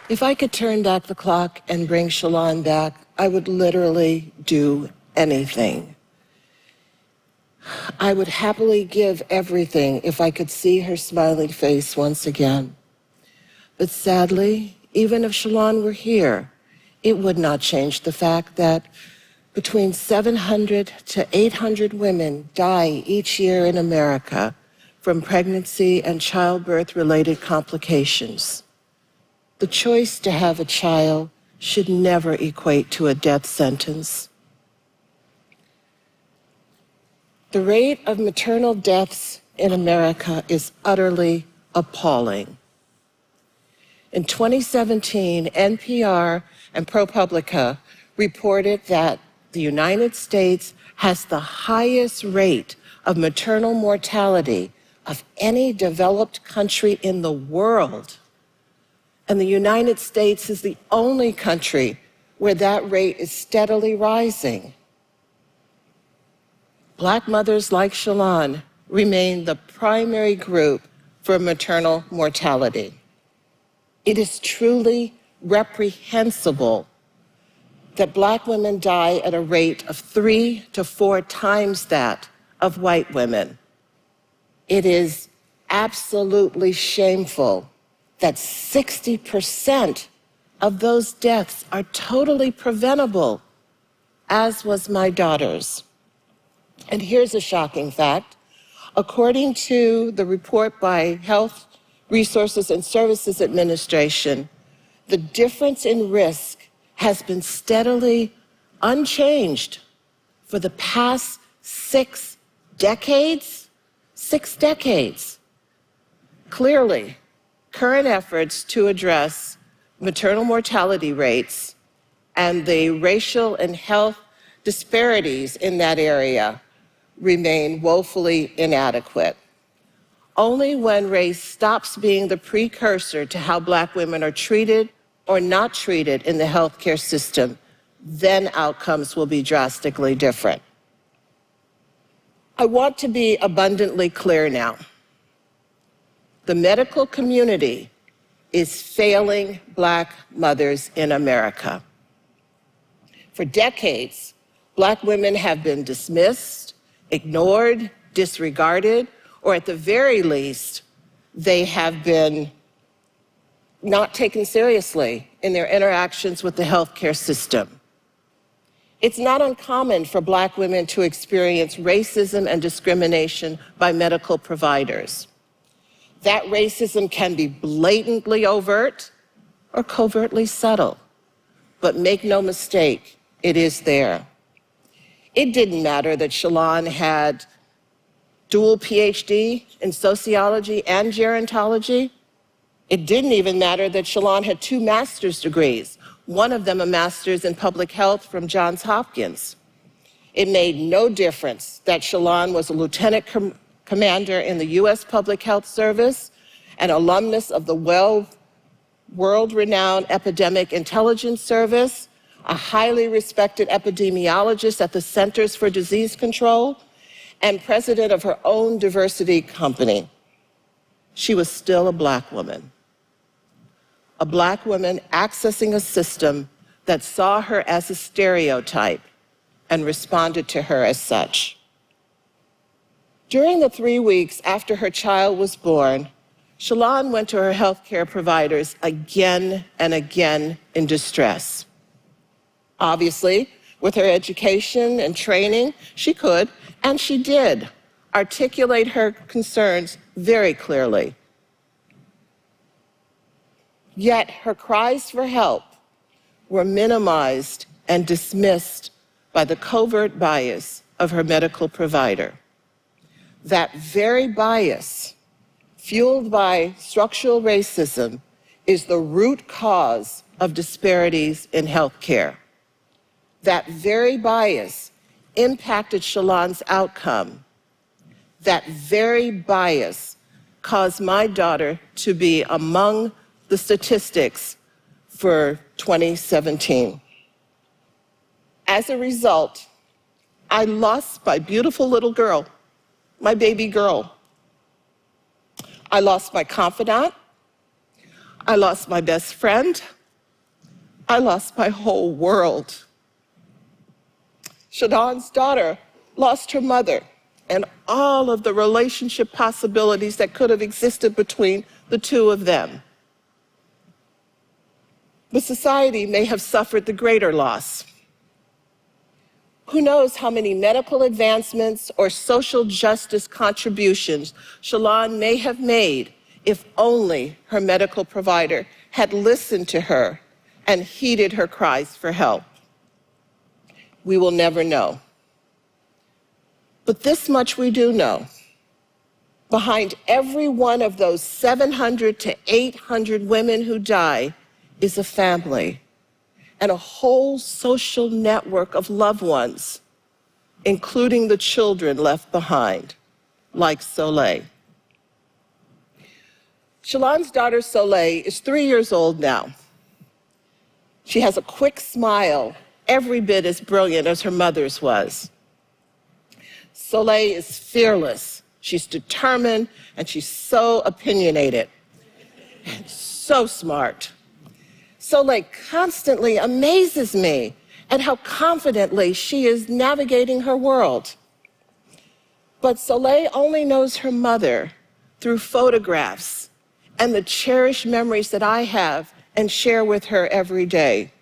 If I could turn back the clock and bring Shalon back, I would literally do anything. I would happily give everything if I could see her smiling face once again. But sadly, even if Shalon were here, it would not change the fact that between 700 to 800 women die each year in America from pregnancy and childbirth-related complications. The choice to have a child should never equate to a death sentence. The rate of maternal deaths in America is utterly appalling. In 2017, NPR and ProPublica reported that the United States has the highest rate of maternal mortality of any developed country in the world. And the United States is the only country where that rate is steadily rising. Black mothers like Shalon remain the primary group for maternal mortality. It is truly reprehensible that Black women die at a rate of 3 to 4 times that of white women. It is absolutely shameful that 60% of those deaths are totally preventable, as was my daughter's. And here's a shocking fact. According to the report by Health Resources and Services Administration, the difference in risk has been steadily unchanged for the past 6 decades. 6 decades. Clearly, current efforts to address maternal mortality rates and the racial and health disparities in that area remain woefully inadequate. Only when race stops being the precursor to how Black women are treated or not treated in the healthcare system, then outcomes will be drastically different. I want to be abundantly clear now. The medical community is failing Black mothers in America. For decades, Black women have been dismissed, ignored, disregarded, or at the very least, they have been not taken seriously in their interactions with the healthcare system. It's not uncommon for Black women to experience racism and discrimination by medical providers. That racism can be blatantly overt or covertly subtle, but make no mistake, it is there. It didn't matter that Shalon had dual PhD in sociology and gerontology. It didn't even matter that Shalon had 2 master's degrees, one of them a master's in public health from Johns Hopkins. It made no difference that Shalon was a lieutenant commander in the U.S. Public Health Service, an alumnus of the world-renowned Epidemic Intelligence Service, a highly respected epidemiologist at the Centers for Disease Control, and president of her own diversity company. She was still a Black woman. A Black woman accessing a system that saw her as a stereotype and responded to her as such. During the 3 weeks after her child was born, Shalon went to her healthcare providers again and again in distress. Obviously, with her education and training, she could, and she did, articulate her concerns very clearly. Yet her cries for help were minimized and dismissed by the covert bias of her medical provider. That very bias, fueled by structural racism, is the root cause of disparities in healthcare. That very bias impacted Shalon's outcome. That very bias caused my daughter to be among the statistics for 2017. As a result, I lost my beautiful little girl, my baby girl. I lost my confidant. I lost my best friend. I lost my whole world. Shalon's daughter lost her mother and all of the relationship possibilities that could have existed between the two of them. But society may have suffered the greater loss. Who knows how many medical advancements or social justice contributions Shalon may have made if only her medical provider had listened to her and heeded her cries for help. We will never know. But this much we do know. Behind every one of those 700 to 800 women who die is a family and a whole social network of loved ones, including the children left behind, like Soleil. Shalon's daughter Soleil is 3 years old now. She has a quick smile, every bit as brilliant as her mother's was. Soleil is fearless, she's determined, and she's so opinionated, and so smart. Soleil constantly amazes me at how confidently she is navigating her world. But Soleil only knows her mother through photographs and the cherished memories that I have and share with her every day.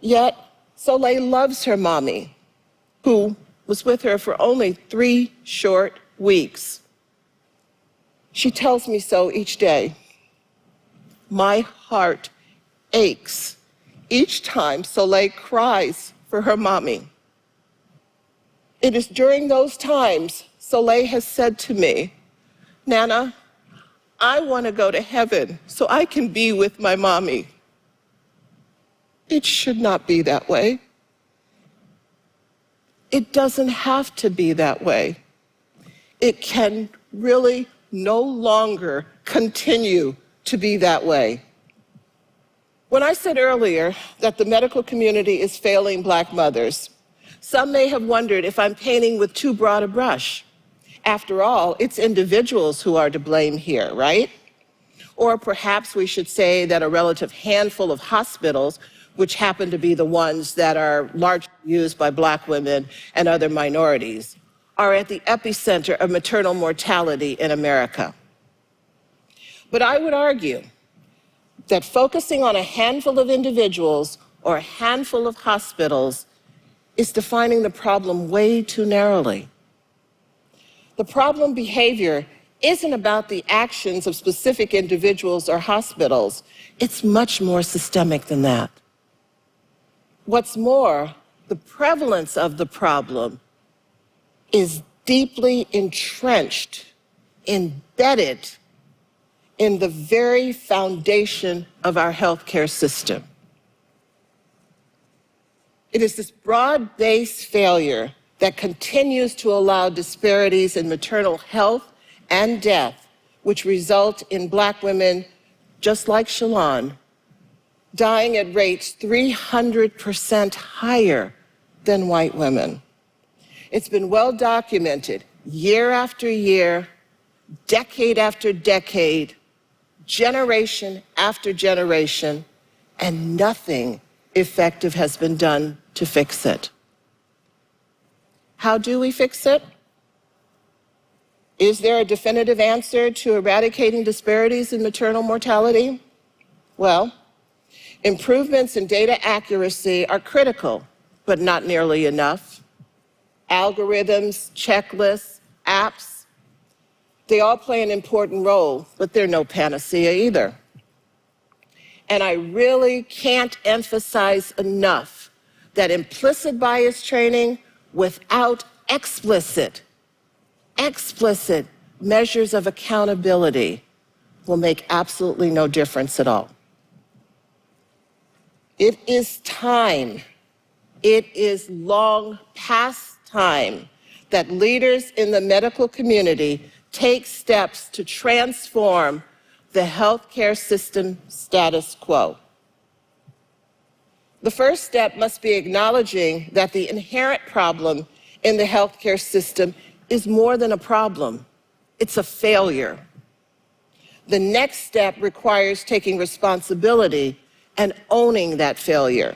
Yet, Soleil loves her mommy, who was with her for only 3 short weeks. She tells me so each day. My heart aches each time Soleil cries for her mommy. It is during those times Soleil has said to me, "Nana, I want to go to heaven so I can be with my mommy." It should not be that way. It doesn't have to be that way. It can really no longer continue to be that way. When I said earlier that the medical community is failing Black mothers, some may have wondered if I'm painting with too broad a brush. After all, it's individuals who are to blame here, right? Or perhaps we should say that a relative handful of hospitals, which happen to be the ones that are largely used by Black women and other minorities, are at the epicenter of maternal mortality in America. But I would argue that focusing on a handful of individuals or a handful of hospitals is defining the problem way too narrowly. The problem behavior isn't about the actions of specific individuals or hospitals. It's much more systemic than that. What's more, the prevalence of the problem is deeply entrenched, embedded in the very foundation of our healthcare system. It is this broad-based failure that continues to allow disparities in maternal health and death, which result in Black women, just like Shalon, dying at rates 300% higher than white women. It's been well documented year after year, decade after decade, generation after generation, and nothing effective has been done to fix it. How do we fix it? Is there a definitive answer to eradicating disparities in maternal mortality? Well, improvements in data accuracy are critical, but not nearly enough. Algorithms, checklists, apps, they all play an important role, but they're no panacea either. And I really can't emphasize enough that implicit bias training without explicit measures of accountability will make absolutely no difference at all. It is time, it is long past time that leaders in the medical community take steps to transform the healthcare system status quo. The first step must be acknowledging that the inherent problem in the healthcare system is more than a problem, it's a failure. The next step requires taking responsibility and owning that failure.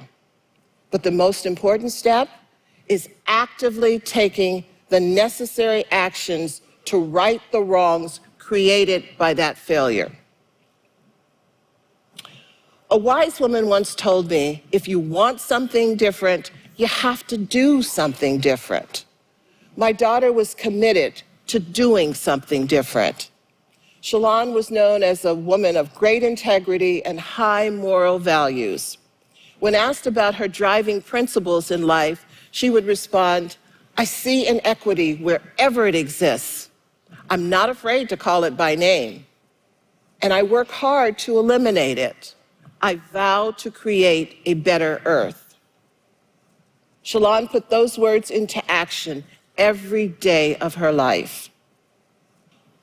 But the most important step is actively taking the necessary actions to right the wrongs created by that failure. A wise woman once told me, if you want something different, you have to do something different. My daughter was committed to doing something different. Shalon was known as a woman of great integrity and high moral values. When asked about her driving principles in life, she would respond, I see inequity wherever it exists. I'm not afraid to call it by name, and I work hard to eliminate it. I vow to create a better earth. Shalon put those words into action every day of her life.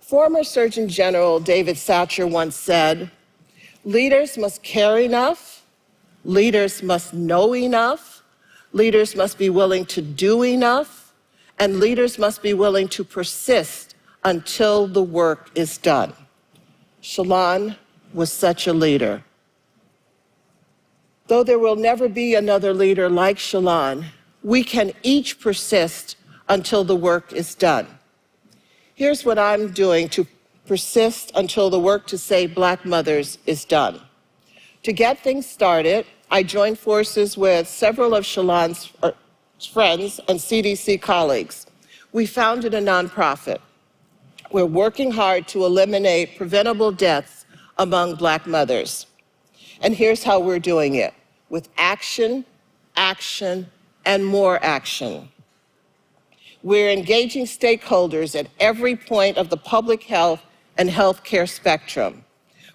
Former Surgeon General David Satcher once said, leaders must care enough, leaders must know enough, leaders must be willing to do enough, and leaders must be willing to persist until the work is done. Shalon was such a leader. Though there will never be another leader like Shalon, we can each persist until the work is done. Here's what I'm doing to persist until the work to save Black mothers is done. To get things started, I joined forces with several of Shalon's friends and CDC colleagues. We founded a nonprofit. We're working hard to eliminate preventable deaths among Black mothers. And here's how we're doing it: with action, action, and more action. We're engaging stakeholders at every point of the public health and healthcare spectrum.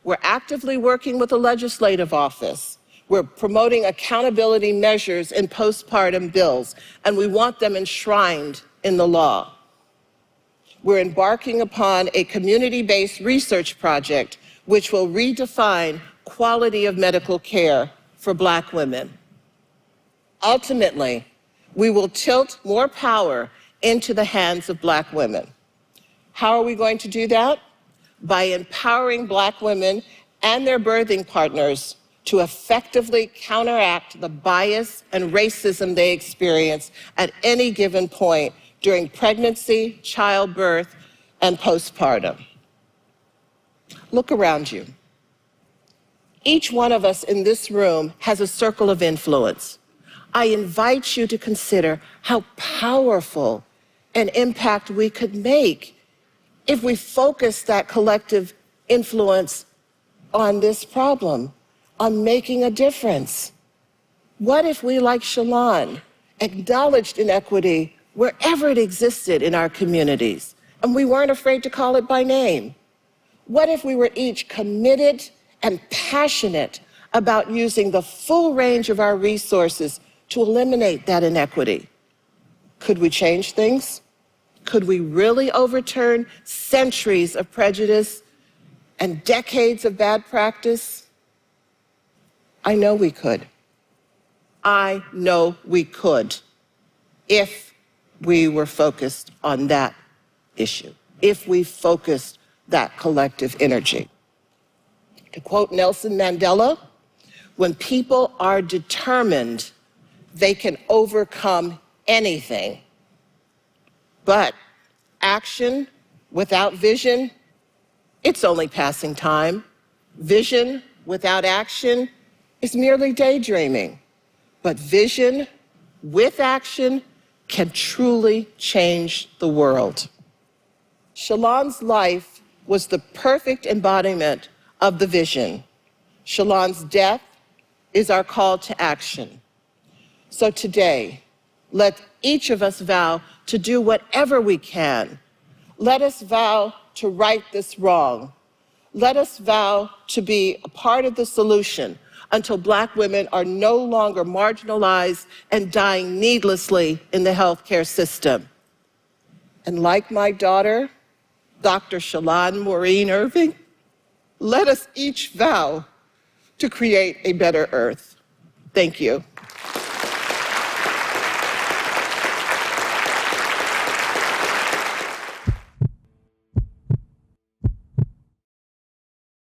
We're actively working with the legislative office. We're promoting accountability measures in postpartum bills, and we want them enshrined in the law. We're embarking upon a community-based research project which will redefine quality of medical care for Black women. Ultimately, we will tilt more power into the hands of Black women. How are we going to do that? By empowering Black women and their birthing partners to effectively counteract the bias and racism they experience at any given point during pregnancy, childbirth, and postpartum. Look around you. Each one of us in this room has a circle of influence. I invite you to consider how powerful an impact we could make if we focus that collective influence on this problem, on making a difference. What if we, like Shalon, acknowledged inequity wherever it existed in our communities, and we weren't afraid to call it by name? What if we were each committed and passionate about using the full range of our resources to eliminate that inequity? Could we change things? Could we really overturn centuries of prejudice and decades of bad practice? I know we could. I know we could, if we were focused on that issue, if we focused that collective energy. To quote Nelson Mandela, when people are determined, they can overcome anything. But action without vision, it's only passing time. Vision without action is merely daydreaming. But vision with action can truly change the world. Shalon's life was the perfect embodiment of the vision. Shalon's death is our call to action. So today, let each of us vow to do whatever we can. Let us vow to right this wrong. Let us vow to be a part of the solution until Black women are no longer marginalized and dying needlessly in the healthcare system. And like my daughter, Dr. Shalon Irving, let us each vow to create a better earth. Thank you.